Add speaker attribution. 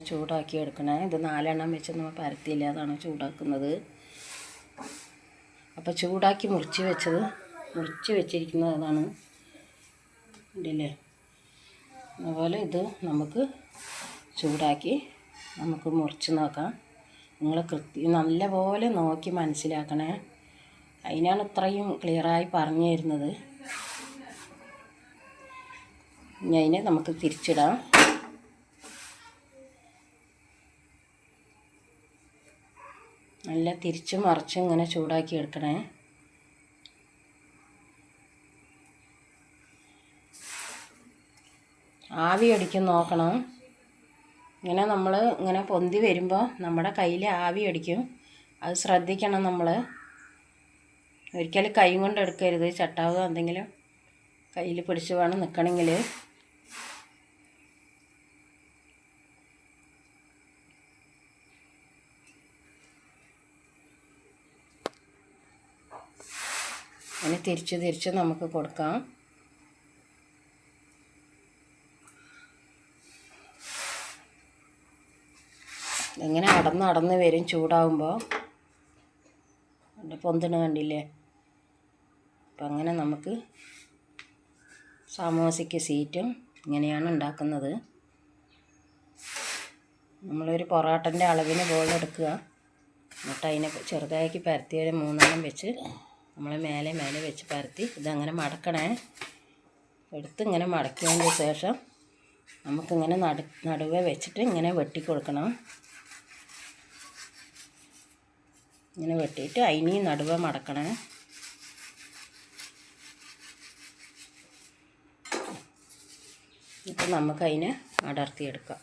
Speaker 1: ചൂടാക്കി എടുക്കണേ. ഇത് 4 എണ്ണം വെച്ച് നമ്മൾ പരത്തിയില്ല, അതാണ് ചൂടാക്കുന്നത്. അപ്പോൾ ചൂടാക്കി മുറിച്ച് വെച്ചിരിക്കുന്നതാണ്. ഉണ്ടല്ലേ? അതുപോലെ ഇത് നമുക്ക് ചൂടാക്കി നമുക്ക് മുറിച്ച് നോക്കാം. നിങ്ങൾ നല്ലപോലെ നോക്കി മനസ്സിലാക്കണേ. അതിനാണ് ഇത്രയും ക്ലിയറായി പറഞ്ഞു തരുന്നത്. ഇനി അതിനെ നമുക്ക് തിരിച്ചിടാം. നല്ല തിരിച്ചും മറിച്ചും ഇങ്ങനെ ചൂടാക്കി എടുക്കണേ. ആവി അടിക്കും നോക്കണം. ഇങ്ങനെ നമ്മൾ ഇങ്ങനെ പൊന്തി വരുമ്പോൾ നമ്മുടെ കയ്യിൽ ആവി അടിക്കും. അത് ശ്രദ്ധിക്കണം. നമ്മൾ ഒരിക്കലും കൈ കൊണ്ട് എടുക്കരുത്. ചട്ടാവോ എന്തെങ്കിലും കയ്യിൽ പിടിച്ച് വേണം നിൽക്കണമെങ്കിൽ. അങ്ങനെ തിരിച്ച് നമുക്ക് കൊടുക്കാം. ഇങ്ങനെ അടന്ന് വരും ചൂടാവുമ്പോൾ. പൊന്തണ കണ്ടില്ലേ? അപ്പം അങ്ങനെ നമുക്ക് സമോസയ്ക്ക് സീറ്റും ഇങ്ങനെയാണ് ഉണ്ടാക്കുന്നത്. നമ്മളൊരു പൊറോട്ടൻ്റെ അളവിന് ബോൾ എടുക്കുക. എന്നിട്ട് അതിനെ ചെറുതാക്കി പരത്തി 3 എണ്ണം വെച്ച് നമ്മൾ മേലെ വെച്ച് പരത്തി ഇതങ്ങനെ മടക്കണേ. എടുത്ത് ഇങ്ങനെ മടക്കിയതിന് ശേഷം നമുക്കിങ്ങനെ നടുവേ വെച്ചിട്ട് ഇങ്ങനെ വെട്ടിക്കൊടുക്കണം. ഇങ്ങനെ വെട്ടിയിട്ട് അതിനെയും നടുവേ മടക്കണേ. ഇപ്പം നമുക്കതിനെ അടർത്തിയെടുക്കാം.